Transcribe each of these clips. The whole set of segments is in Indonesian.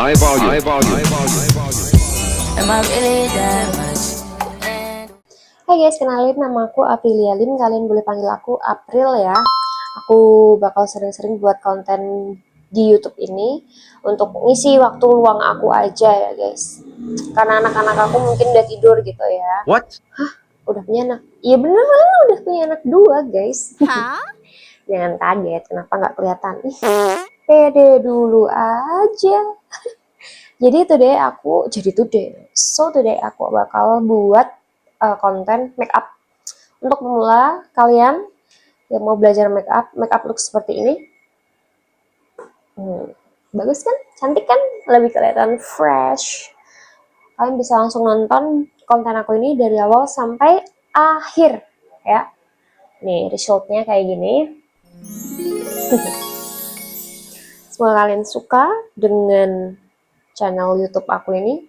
High volume. High volume. Am I really that much? Hai guys, kenalin nama aku Aprilia Lim. Kalian boleh panggil aku April ya. Aku bakal sering-sering buat konten di YouTube ini untuk ngisi waktu luang aku aja ya guys. Karena anak-anak aku mungkin udah tidur gitu ya. What? Udah punya anak? Iya beneran udah punya anak 2 guys. Jangan kaget, kenapa nggak kelihatan? Ih, pede dulu aja. Today aku bakal buat konten make up untuk pemula kalian yang mau belajar make up look seperti ini. Bagus kan? Cantik kan? Lebih kelihatan fresh. Kalian bisa langsung nonton konten aku ini dari awal sampai akhir ya. Nih resultnya kayak gini. Semoga kalian suka dengan channel YouTube aku ini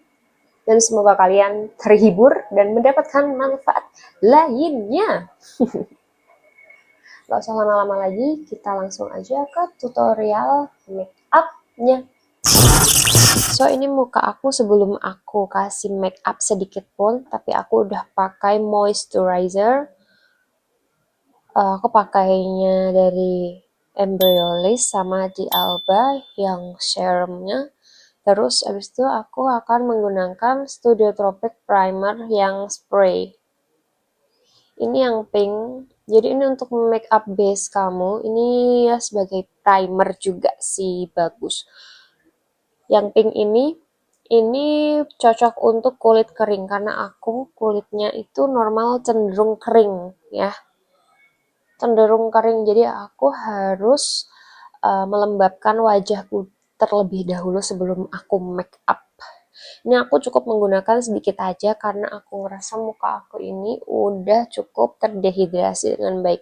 dan semoga kalian terhibur dan mendapatkan manfaat lainnya. Gak usah lama-lama lagi, kita langsung aja ke tutorial make up-nya. So ini muka aku sebelum aku kasih make up sedikit pun, tapi aku udah pakai moisturizer. Aku pakainya dari Embryolisse sama di Alba yang serumnya. Terus abis itu aku akan menggunakan Studio Tropic Primer yang spray. Ini yang pink. Jadi ini untuk make up base kamu. Ini ya sebagai primer juga sih bagus. Yang pink ini cocok untuk kulit kering karena aku kulitnya itu normal cenderung kering ya. Cenderung kering, jadi aku harus melembabkan wajahku terlebih dahulu sebelum aku make up. Ini aku cukup menggunakan sedikit aja karena aku ngerasa muka aku ini udah cukup terdehidrasi dengan baik.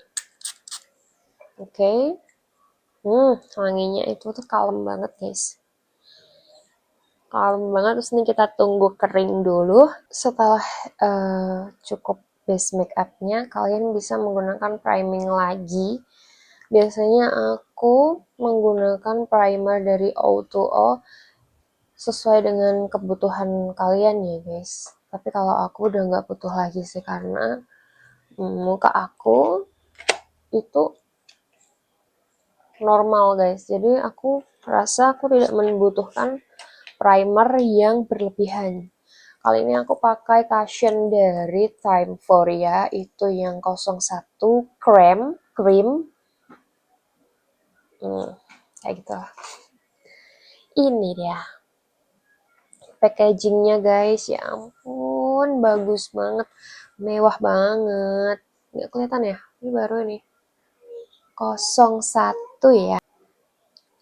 Oke. Wanginya itu tuh kalem banget guys. Kalem banget, terus ini kita tunggu kering dulu. Setelah cukup base make up-nya, kalian bisa menggunakan priming lagi. Biasanya aku menggunakan primer dari O2O sesuai dengan kebutuhan kalian ya guys. Tapi kalau aku udah nggak butuh lagi sih karena muka aku itu normal guys. Jadi aku rasa aku tidak membutuhkan primer yang berlebihan. Kali ini aku pakai cushion dari Time Foria, itu yang 01 cream. Kayak gitu. Ini dia packagingnya guys, ya ampun bagus banget, mewah banget. Nggak kelihatan ya? Ini baru nih 01 ya.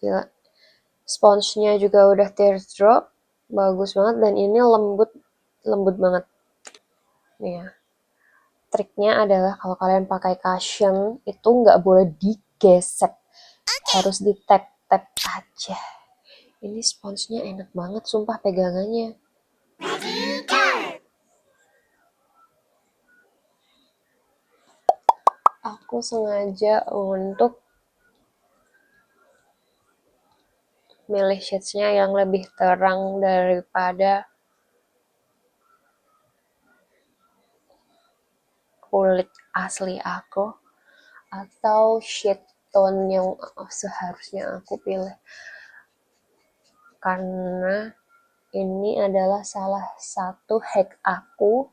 Gila. Sponsnya juga udah teardrop, bagus banget dan ini lembut banget. Nih ya. Triknya adalah kalau kalian pakai cushion itu nggak boleh digesek, harus di tap aja. Ini sponsnya enak banget, sumpah pegangannya. Aku sengaja untuk milih shades-nya yang lebih terang daripada kulit asli aku atau shade tone yang seharusnya aku pilih, karena ini adalah salah satu hack aku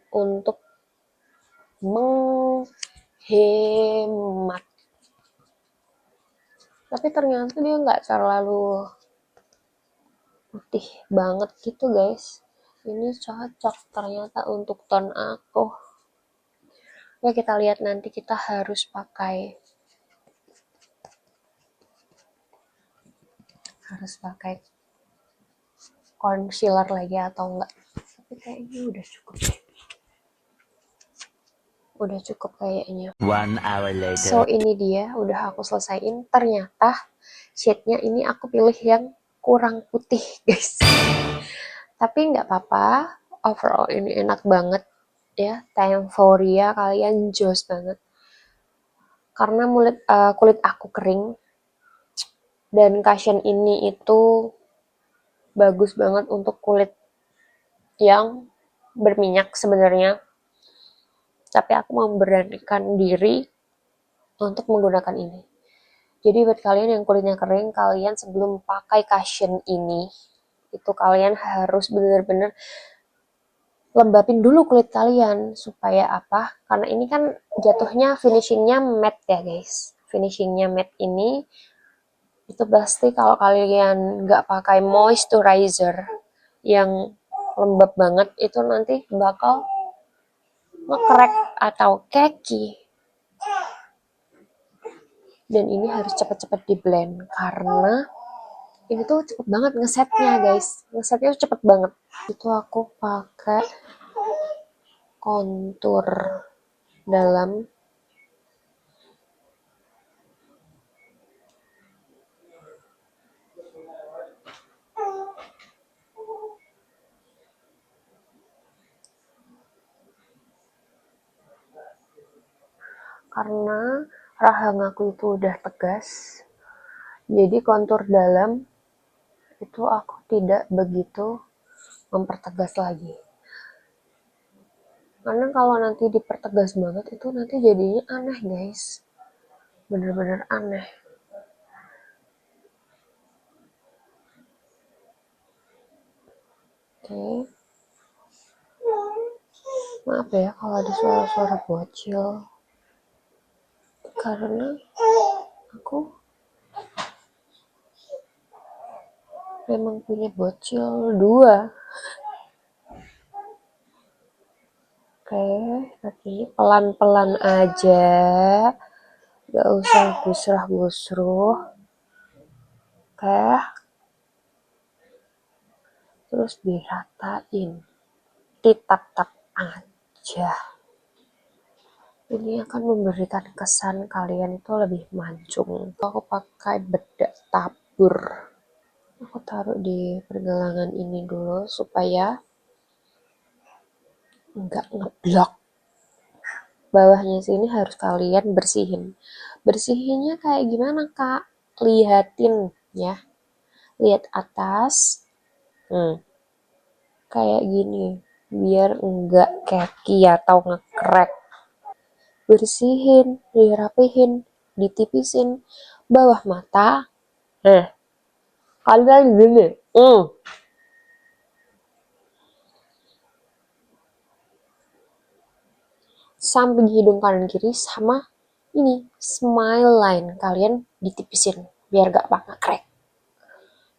untuk menghemat. Tapi ternyata dia nggak terlalu putih banget gitu guys. Ini cocok ternyata untuk tone aku. Ya kita lihat nanti kita harus pakai concealer lagi atau enggak. Tapi kayaknya udah cukup. Udah cukup kayaknya. 1 hour later. So ini dia, udah aku selesaiin. Ternyata shade-nya ini aku pilih yang kurang putih guys. Tapi nggak apa-apa, overall ini enak banget ya. Time Foria kalian jos banget. Karena kulit aku kering, Dan cushion ini itu bagus banget untuk kulit yang berminyak sebenarnya. Tapi aku memberanikan diri untuk menggunakan ini. Jadi buat kalian yang kulitnya kering, kalian sebelum pakai cushion ini, itu kalian harus benar-benar lembapin dulu kulit kalian. Supaya apa? Karena ini kan jatuhnya finishingnya matte ya guys. Finishingnya matte ini, itu pasti kalau kalian nggak pakai moisturizer yang lembab banget, itu nanti bakal nge-crack atau keki. Dan ini harus cepat-cepat di blend karena ini tuh cepet banget ngesetnya guys, ngesetnya tuh cepet banget. Itu aku pakai kontur dalam karena rahang aku itu udah tegas, jadi kontur dalam itu aku tidak begitu mempertegas lagi. Karena kalau nanti dipertegas banget itu nanti jadinya aneh guys, bener-bener aneh. Oke. Maaf ya kalau ada suara-suara bocil, karena aku memang punya bocil 2. Oke, tapi pelan-pelan aja, gak usah gusrah-gusruh. Oke, terus diratain, ditap-tap aja. Ini akan memberikan kesan kalian itu lebih mancung. Aku pakai bedak tabur. Aku taruh di pergelangan ini dulu supaya nggak ngeblok. Bawahnya sini harus kalian bersihin. Bersihinnya kayak gimana kak? Lihatin ya. Lihat atas. Kayak gini. Biar enggak keki atau ngekrek. Bersihin, dirapihin, ditipisin. Bawah mata. Kalian gini. Samping hidung kanan kiri sama ini smile line kalian ditipisin biar gak ngekrek.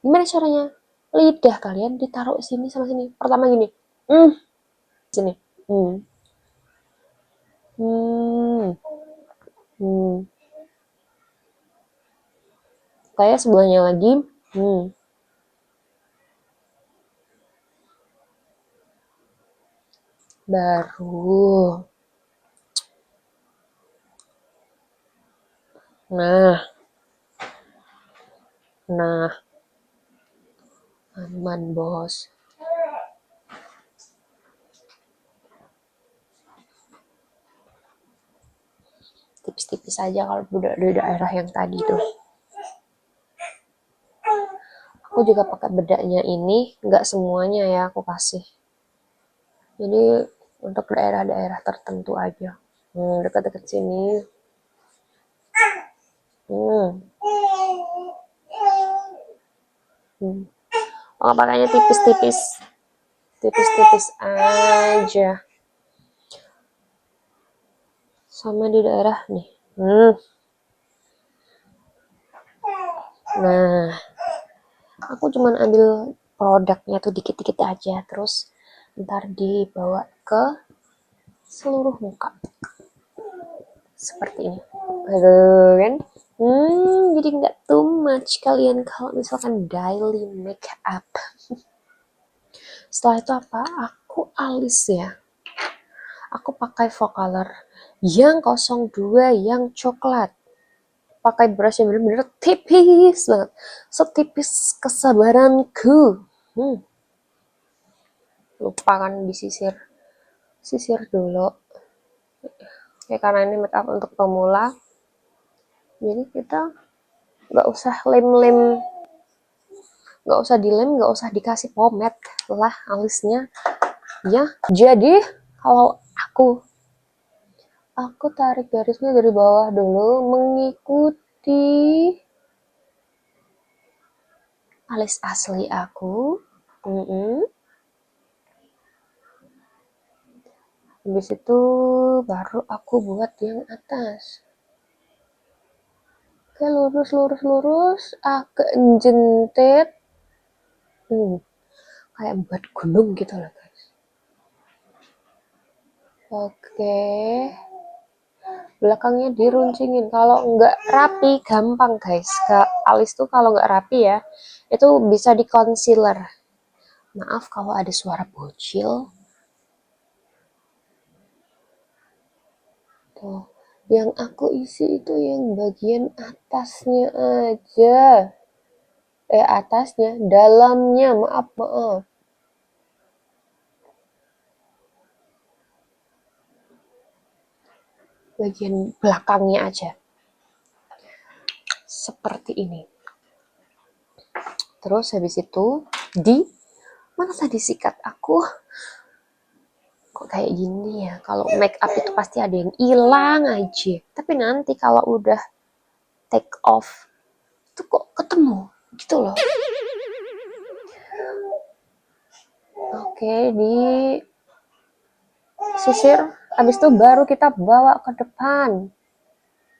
Gimana caranya? Lidah kalian ditaruh sini sama sini. Pertama gini, sini, kayak sebelahnya lagi, baru, nah, aman bos. Tipis-tipis aja kalau udah di daerah yang tadi tuh. Aku juga pakai bedaknya ini, nggak semuanya ya aku kasih. Jadi untuk daerah-daerah tertentu aja. Dekat-dekat sini. Pakainya tipis-tipis. Tipis-tipis aja. Sama di daerah nih. Nah, aku cuman ambil produknya tuh dikit-dikit aja, terus ntar dibawa ke seluruh muka seperti ini. Aduh kan, jadi nggak too much kalian kalau misalkan daily make up. Setelah itu apa? Aku alis ya. Aku pakai Focalor yang 02 yang coklat. Pakai brush yang bener-bener tipis banget, setipis kesabaranku. Lupa kan disisir, sisir dulu. Oke, karena ini make up untuk pemula, jadi kita nggak usah lem-lem, nggak usah dilem, nggak usah dikasih pomade lah alisnya ya. Jadi kalau aku tarik garisnya dari bawah dulu mengikuti alis asli aku. Habis itu baru aku buat yang atas. Oke, lurus lurus lurus, agak jentet. Kayak buat gunung gitu loh guys. Oke, belakangnya diruncingin. Kalau nggak rapi gampang guys. Alis tuh kalau nggak rapi ya, itu bisa di concealer. Maaf kalau ada suara bocil. Tuh, yang aku isi itu yang bagian atasnya aja. Atasnya, dalamnya, maaf. Bagian belakangnya aja. Seperti ini. Terus habis itu mana tadi sikat aku? Kok kayak gini ya? Kalau make up itu pasti ada yang hilang aja. Tapi nanti kalau udah take off, itu kok ketemu gitu loh. Oke, di sisir. Habis itu baru kita bawa ke depan.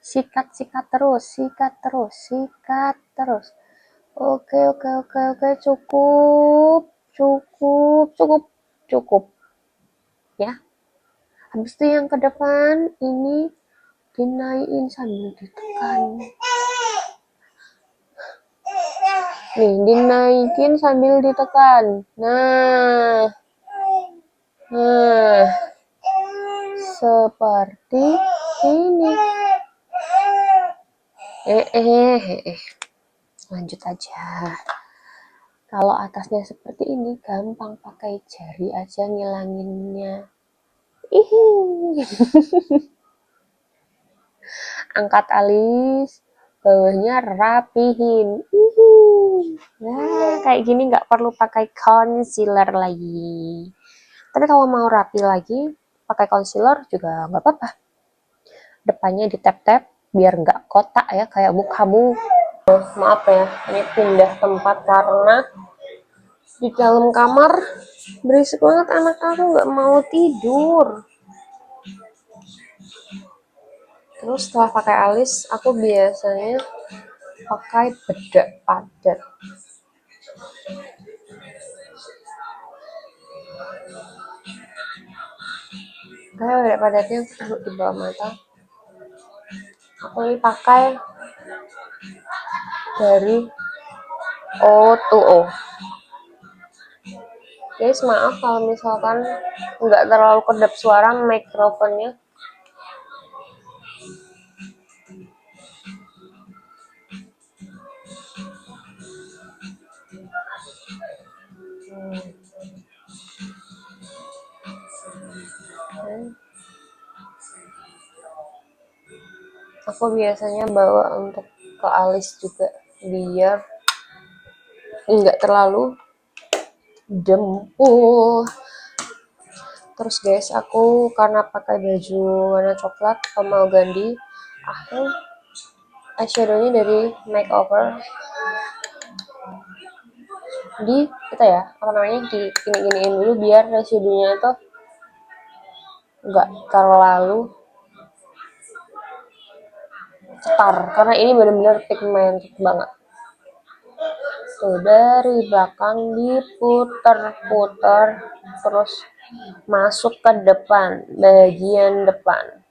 Sikat terus, sikat terus, sikat terus. Oke, cukup. Ya. Habis itu yang ke depan ini dinaikin sambil ditekan. Nih, dinaikin sambil ditekan. Nah, seperti ini. Lanjut aja. Kalau atasnya seperti ini, gampang pakai jari aja ngilanginnya. Angkat alis, bawahnya rapihin. Nah, kayak gini nggak perlu pakai concealer lagi. Tapi kalau mau rapi lagi, pakai concealer juga nggak apa-apa. Depannya di tap-tap biar nggak kotak ya kayak mukamu. Maaf ya, ini pindah tempat karena di dalam kamar berisik banget, anak aku nggak mau tidur. Terus setelah pakai alis, aku biasanya pakai bedak padat. Kayak bedak padatnya taruh di bawah mata. Aku ini pakai dari O2O. Guys, maaf kalau misalkan nggak terlalu kedap suara mikrofonnya. Aku biasanya bawa untuk ke alis juga biar nggak terlalu dempul. Terus guys, aku karena pakai baju warna coklat sama ganti, aku eyeshadownya dari makeover di kita ya apa namanya di gini-giniin dulu biar eyeshadownya itu nggak terlalu cetar karena ini benar-benar pigmented banget. Tuh dari belakang diputer-puter terus masuk ke depan, bagian depan.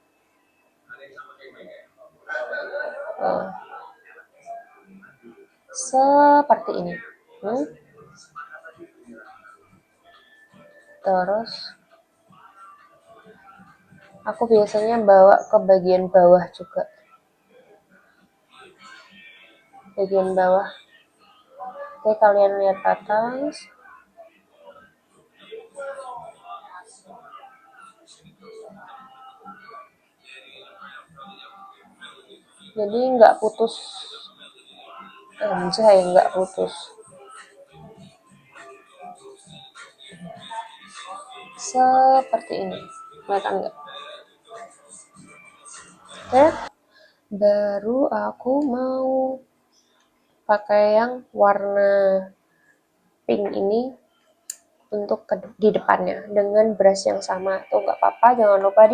Seperti ini. Terus aku biasanya bawa ke bagian bawah juga. Bagian bawah. Oke, kalian lihat atas. Jadi nggak putus Anjay, nggak putus. Seperti ini. Kelihatan nggak? Oke. Baru aku mau pakai yang warna pink ini untuk di depannya dengan brush yang sama. Tuh nggak apa-apa, jangan lupa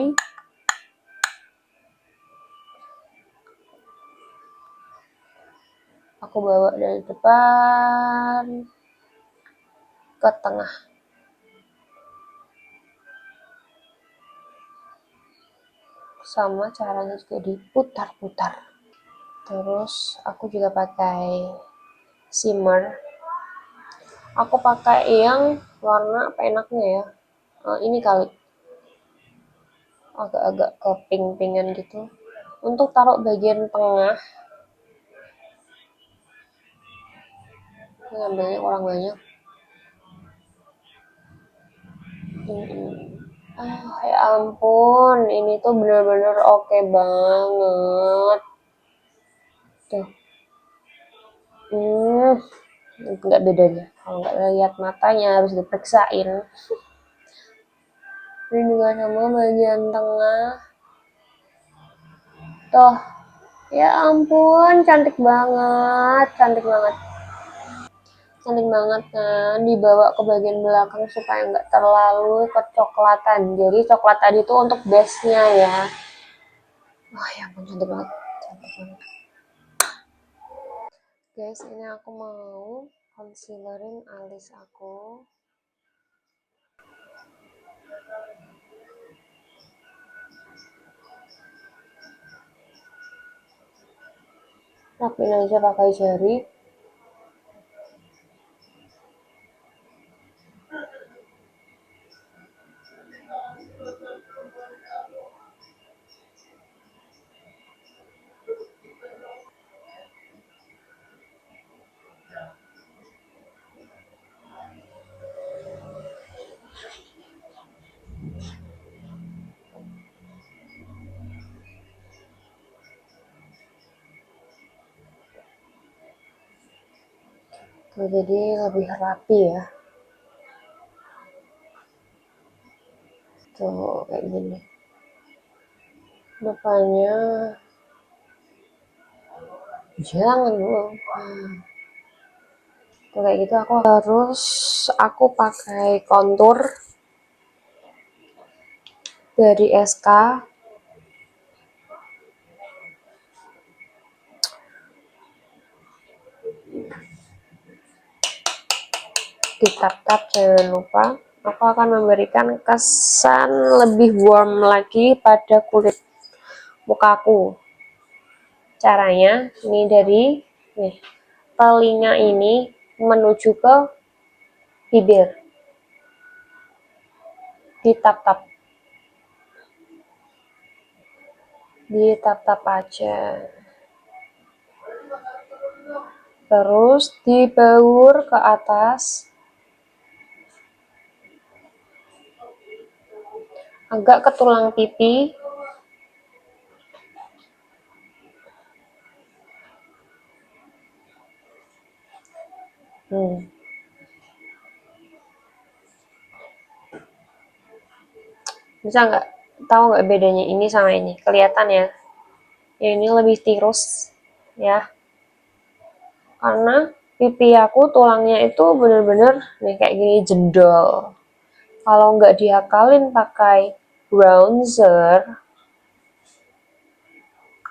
aku bawa dari depan ke tengah. Sama caranya juga diputar-putar. Terus aku juga pakai shimmer. Aku pakai yang warna apa enaknya ya? Ini kali agak-agak ke pink-pinkan gitu. Untuk taruh bagian tengah, ngambilnya orang banyak. Ya ampun, ini tuh bener-bener oke banget. Tuh. Nggak bedanya. Kalau nggak lihat matanya harus diperiksain. Ini juga sama bagian tengah. Tuh. Ya ampun, cantik banget, cantik banget. Cantik banget kan, dibawa ke bagian belakang supaya nggak terlalu kecoklatan. Jadi coklat tadi tuh untuk base-nya ya. Wah ya ampun, cantik banget. Cantik banget. Guys, ini aku mau concealerin alis aku. Rapin aja pakai jari. Tuh, jadi lebih rapi ya. Tuh, kayak gini. Depannya jangan lupa. Tuh, kayak gitu aku harus pakai kontur dari SK. Ditap-tap jangan lupa. Aku akan memberikan kesan lebih warm lagi pada kulit mukaku. Caranya ini dari telinga ini menuju ke bibir. Ditap-tap. Ditap-tap aja. Terus dibaur ke atas. Agak ke tulang pipi. Bisa nggak tahu nggak bedanya ini sama ini? Kelihatan ya? Ini lebih tirus ya. Karena pipi aku tulangnya itu bener-bener nih kayak gini jendol. Kalau nggak diakalin pakai bronzer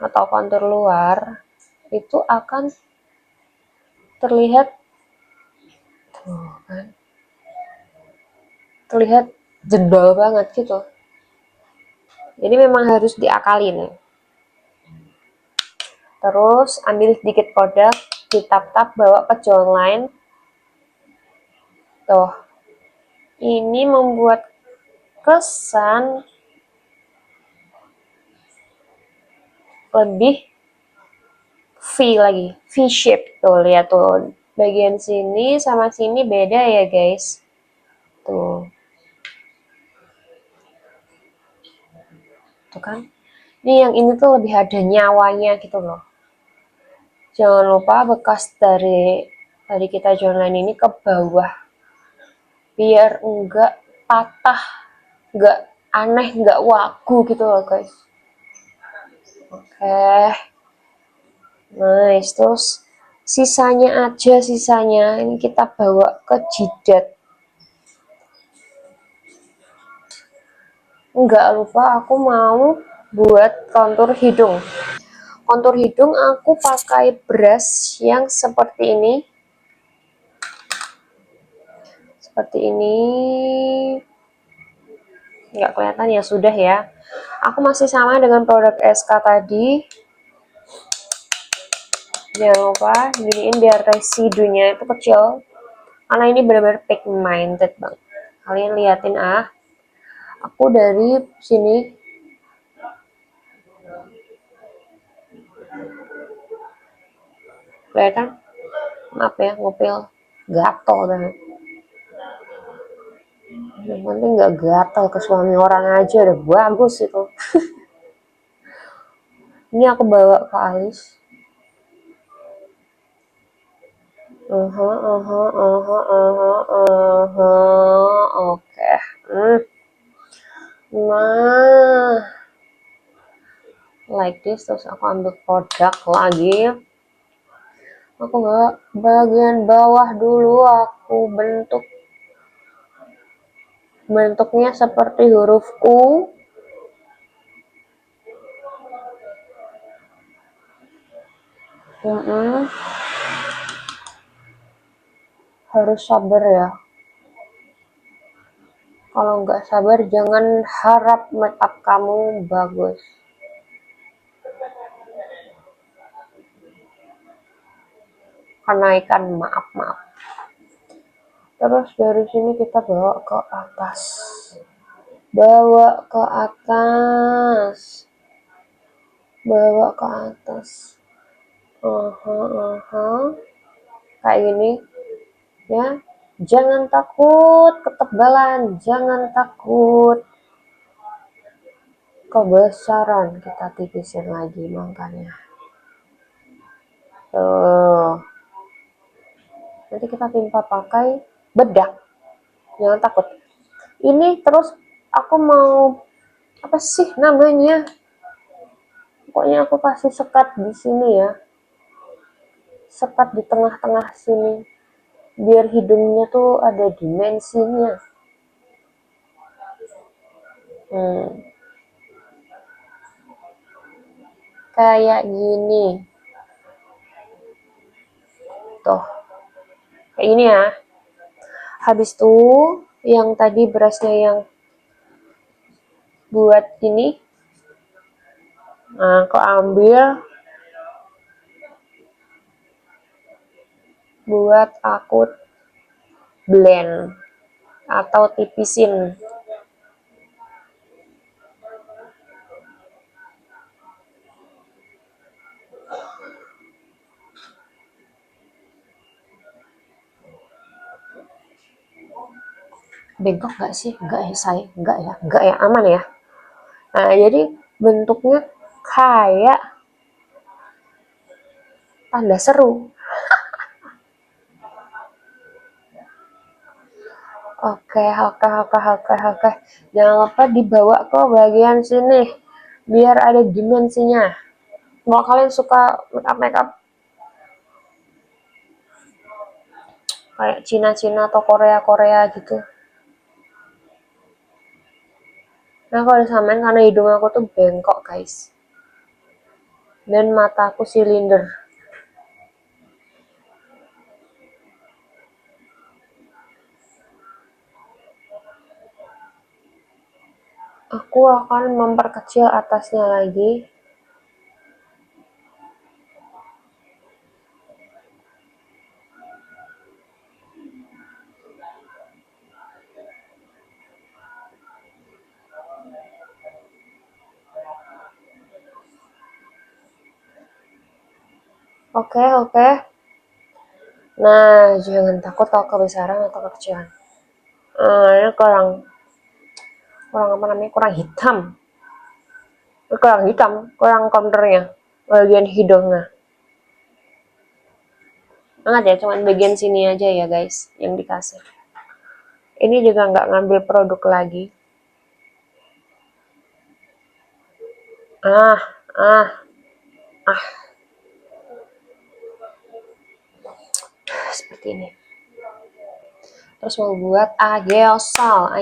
atau kontur luar, itu akan terlihat tuh kan, terlihat jendol banget gitu. Jadi memang harus diakalin. Terus ambil sedikit produk, ditap-tap bawa ke jawline. Tuh, ini membuat kesan lebih V lagi, V shape tuh, lihat tuh. Bagian sini sama sini beda ya guys. Tuh. Tuh kan. Ini yang ini tuh lebih ada nyawanya gitu loh. Jangan lupa bekas dari tadi kita join ini ke bawah, biar enggak patah, enggak aneh, enggak wagu gitu loh guys. Oke, nice. Terus sisanya ini kita bawa ke jidat. Enggak lupa aku mau buat kontur hidung. Kontur hidung aku pakai brush yang seperti ini. Seperti ini. Nggak kelihatan ya, sudah ya. Aku masih sama dengan produk SK tadi. Jangan lupa giniin biar residunya itu kecil. Karena ini benar-benar pigmented bang. Kalian liatin aku dari sini. Kelihatan? Maaf ya, ngupil gatel banget. Yang penting nggak gatel ke suami orang aja udah bagus itu. Ini aku bawa ke alis. Oke. Nah, like this. Terus aku ambil produk lagi. Aku nggak bagian bawah dulu, aku bentuknya seperti huruf U. Harus sabar ya. Kalau nggak sabar jangan harap make up kamu bagus. Kenaikan, maaf. Terus dari sini kita bawa ke atas. Bawa ke atas. Kayak gini ya. Jangan takut ketebalan, jangan takut kebesaran, kita tipisin lagi makanya. Tuh. Nanti kita timpa pakai bedak. Jangan takut. Ini terus aku mau apa sih namanya? Pokoknya aku kasih sekat di sini ya. Sekat di tengah-tengah sini. Biar hidungnya tuh ada dimensinya. Kayak gini. Tuh. Kayak gini ya. Habis itu yang tadi berasnya yang buat ini. Nah, aku ambil buat aku blend atau tipisin. Bengkok nggak sih? Enggak ya saya, enggak ya, aman ya. Nah, jadi bentuknya kayak tanda seru. Oke. Jangan lupa dibawa ke bagian sini biar ada dimensinya. Kalau kalian suka makeup kayak Cina atau Korea gitu. Nah, kalau disamain karena hidung aku tuh bengkok, guys. Dan mataku silinder. Aku akan memperkecil atasnya lagi. Oke. Nah, jangan takut kalau kebesaran atau kekecilan. Ini kurang apa namanya? Kurang hitam. Kurang konturnya bagian hidungnya. Hangat ya, cuman bagian sini aja ya guys yang dikasih. Ini juga nggak ngambil produk lagi. Ah, ah, ah, seperti ini. Terus mau buat ageosol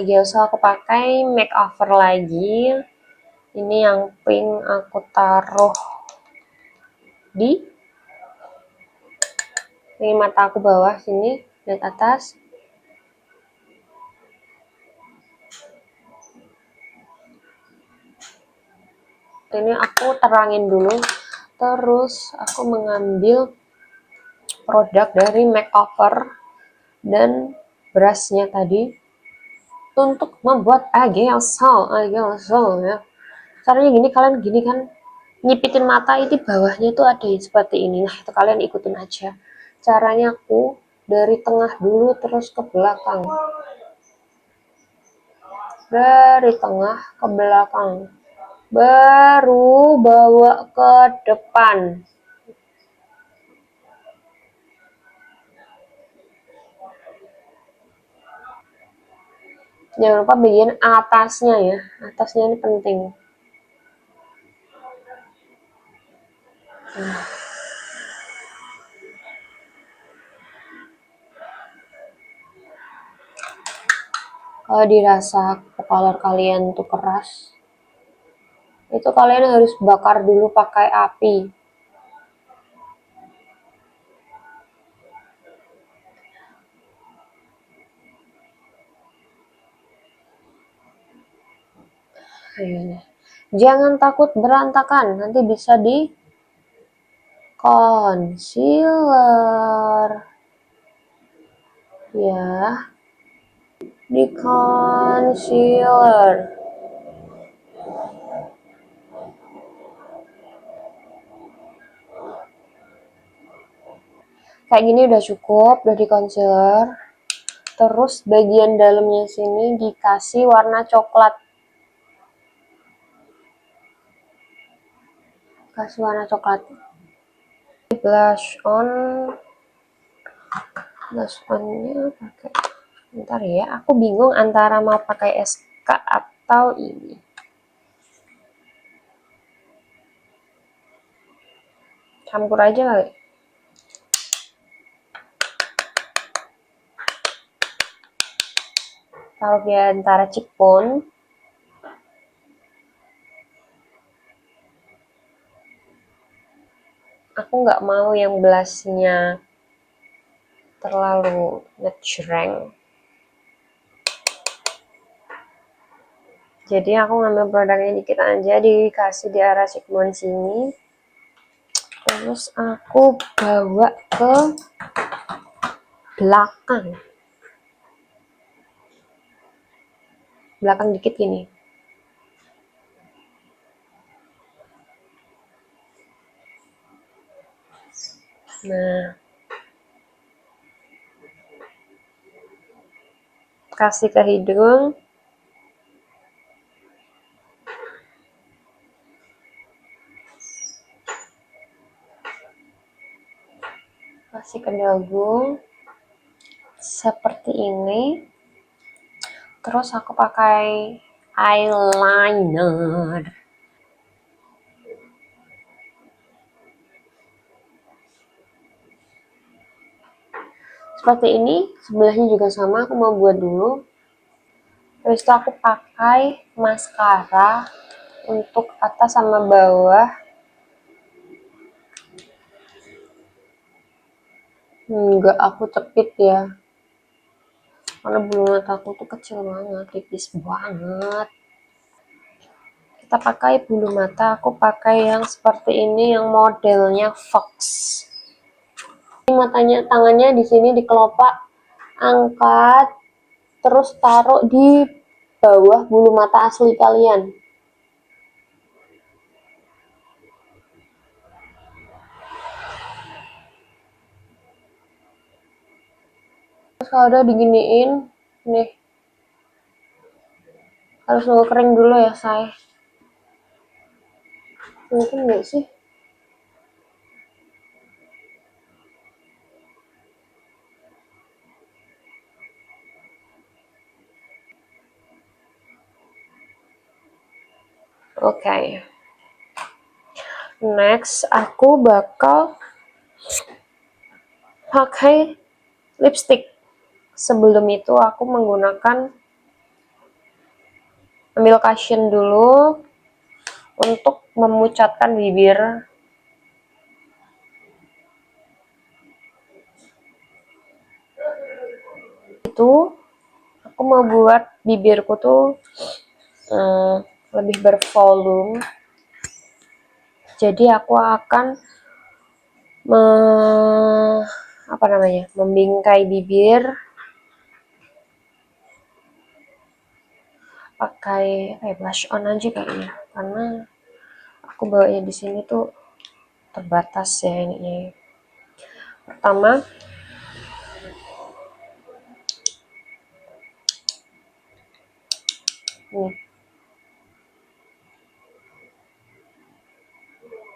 aku pakai makeover lagi. Ini yang pink aku taruh di ini mata aku bawah sini, lihat atas. Ini aku terangin dulu. Terus aku mengambil produk dari makeover dan brushnya tadi untuk membuat ageosol ya. Caranya gini, kalian gini kan, nyipitin mata itu bawahnya itu ada yang seperti ini. Nah itu kalian ikutin aja caranya. Aku dari tengah dulu terus ke belakang, dari tengah ke belakang, baru bawa ke depan. Jangan lupa bagian atasnya ya, atasnya ini penting. Kalau dirasa color kalian tuh keras, itu kalian harus bakar dulu pakai api. Jangan takut berantakan, nanti bisa di concealer ya, di concealer. Kayak gini udah cukup, udah di concealer. Terus bagian dalamnya sini dikasih warna coklat. Kasih warna coklat. Blush onnya pakai, bentar ya, aku bingung antara mau pakai SK atau ini. Campur aja kali. Taruh di antara cheekbone. Aku nggak mau yang blushnya terlalu ngejreng. Jadi aku ngambil produknya dikit aja, dikasih di arah cheekbone sini. Terus aku bawa ke belakang. Belakang dikit gini. Nah, kasih ke hidung. Kasih ke dagu. Seperti ini. Terus aku pakai eyeliner. Seperti ini, sebelahnya juga sama, aku mau buat dulu. Terus itu aku pakai maskara untuk atas sama bawah. Enggak aku cepit ya, karena bulu mata aku tuh kecil banget, tipis banget. Kita pakai bulu mata, aku pakai yang seperti ini, yang modelnya Fox. Ini matanya, tangannya di sini di kelopak, angkat, terus taruh di bawah bulu mata asli kalian. Terus kalau udah diginiin, nih, harus nunggu kering dulu ya, say. Mungkin nggak sih? Oke. Next, aku bakal pakai lipstick. Sebelum itu aku menggunakan ambil cushion dulu untuk memucatkan bibir. Itu aku mau buat bibirku tuh lebih bervolume. Jadi aku akan membingkai bibir pakai blush on aja kayaknya, karena aku bawanya di sini tuh terbatas ya ini. Pertama, nih,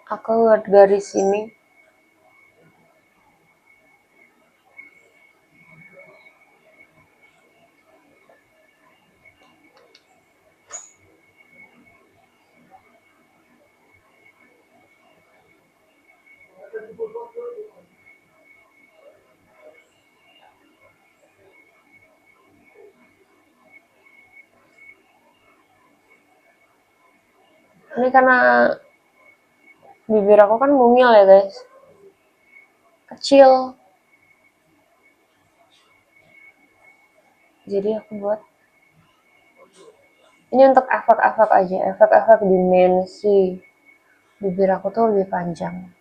aku buat garis ini. Ini karena bibir aku kan mungil ya guys, kecil. Jadi aku buat ini untuk efek-efek aja, efek-efek dimensi. Bibir aku tuh lebih panjang.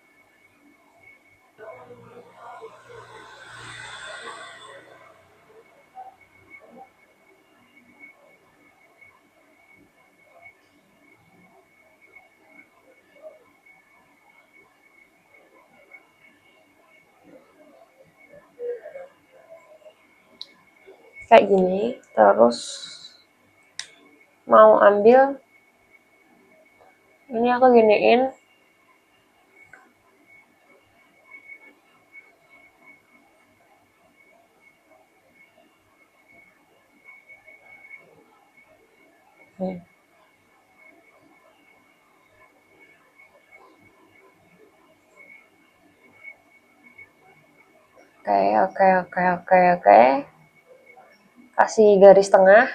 Kayak gini, terus mau ambil ini aku giniin. Oke. Kasih garis tengah.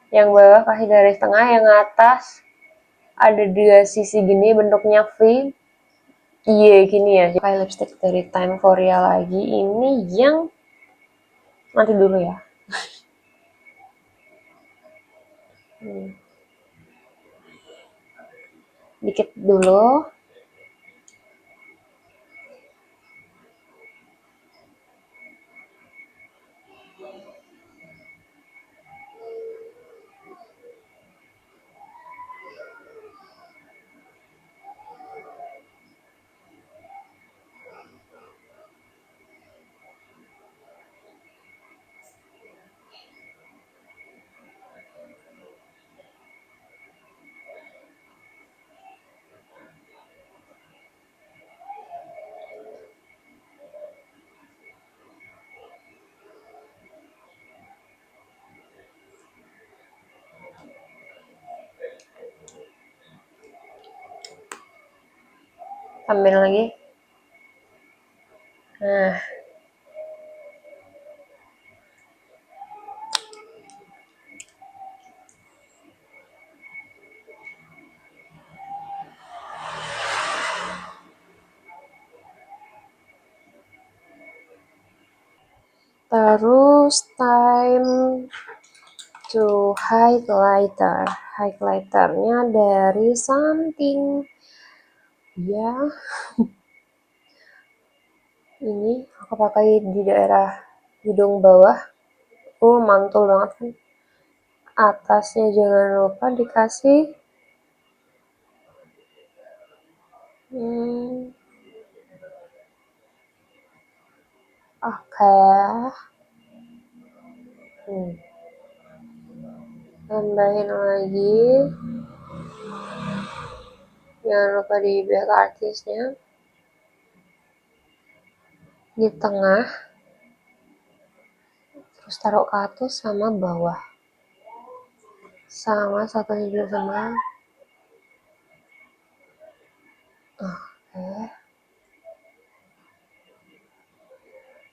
Yang bawah kasih garis tengah, yang atas ada dua sisi gini bentuknya V. Iya gini ya. Pakai lipstick dari Time Korea lagi. Ini yang nanti dulu ya. Dikit dulu. Tambahin lagi. Nah, terus time to highlighter. Highlighternya dari something ya. Ini aku pakai di daerah hidung bawah. Mantul banget kan. Atasnya jangan lupa dikasih oke. Tambahin lagi. Jangan lupa di back artisnya. Di tengah. Terus taruh ke atas sama bawah. Sama satu hidung sama. Oke.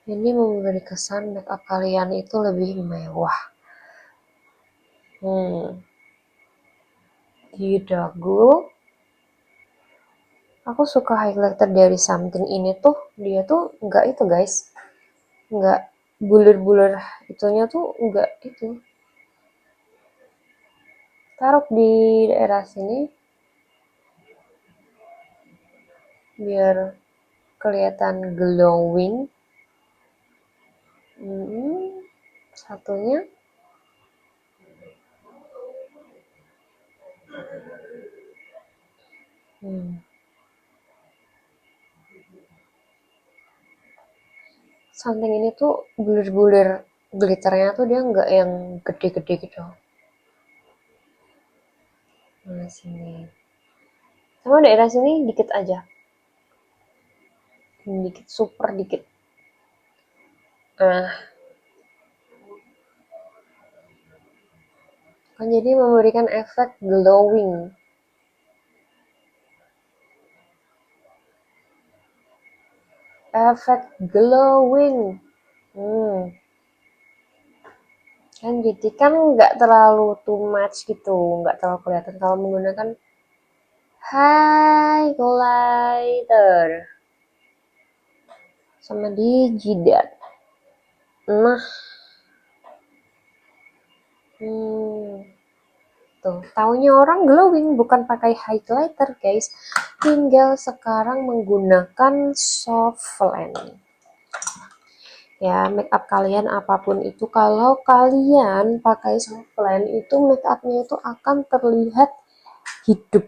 Ini memberi kesan makeup kalian itu lebih mewah. Di dagu, aku suka highlighter dari Something ini tuh, dia tuh enggak itu guys, enggak bulir-bulir itunya tuh enggak itu. Taruh di daerah sini biar kelihatan glowing. Satunya Something ini tuh bulir-bulir glitternya tuh dia nggak yang gede-gede gitu. Nah sini, sama daerah sini dikit aja, dikit, super dikit. Nah, kan jadi memberikan efek glowing. Efek glowing. Kan jadi kan nggak terlalu too much gitu, nggak terlalu kelihatan kalau menggunakan highlighter sama di jidat. Nah, tuh taunya orang glowing bukan pakai highlighter guys, tinggal sekarang menggunakan soft lens. Ya, makeup kalian apapun itu, kalau kalian pakai soft lens itu makeupnya itu akan terlihat hidup.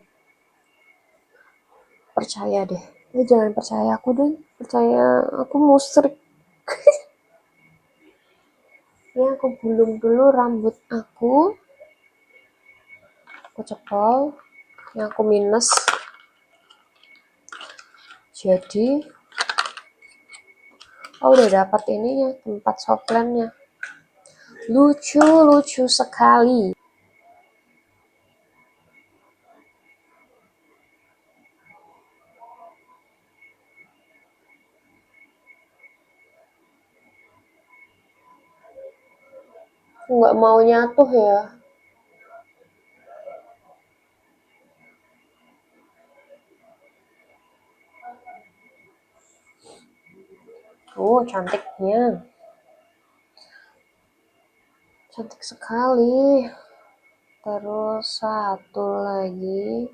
Percaya deh. Jangan percaya aku deh, percaya aku musrik. Ini aku gulung dulu rambut aku cepol, yang aku minus. Jadi udah dapat ininya, tempat soft lens-nya. Lucu sekali. Nggak mau nyatuh ya. Cantiknya. Cantik sekali. Terus satu lagi.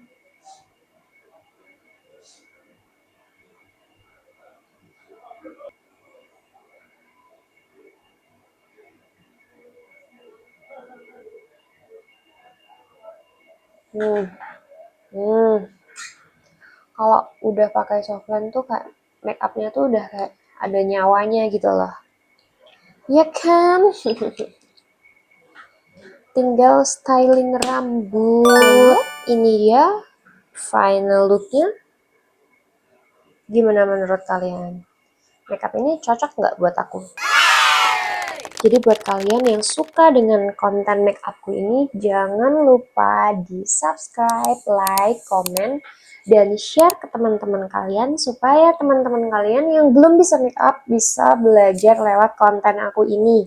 Kalau udah pakai soft lens tuh kayak make upnya tuh udah kayak ada nyawanya gitu loh. Ya kan? Tinggal styling rambut. Ini dia final looknya. Gimana menurut kalian? Makeup ini cocok nggak buat aku? Jadi buat kalian yang suka dengan konten makeupku ini, jangan lupa di subscribe, like, komen, dan share ke teman-teman kalian supaya teman-teman kalian yang belum bisa makeup bisa belajar lewat konten aku ini.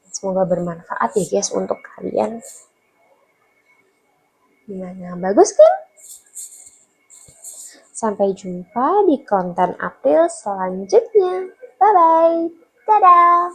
Semoga bermanfaat ya guys untuk kalian. Gimana? Bagus kan? Sampai jumpa di konten April selanjutnya. Bye-bye. Dadah.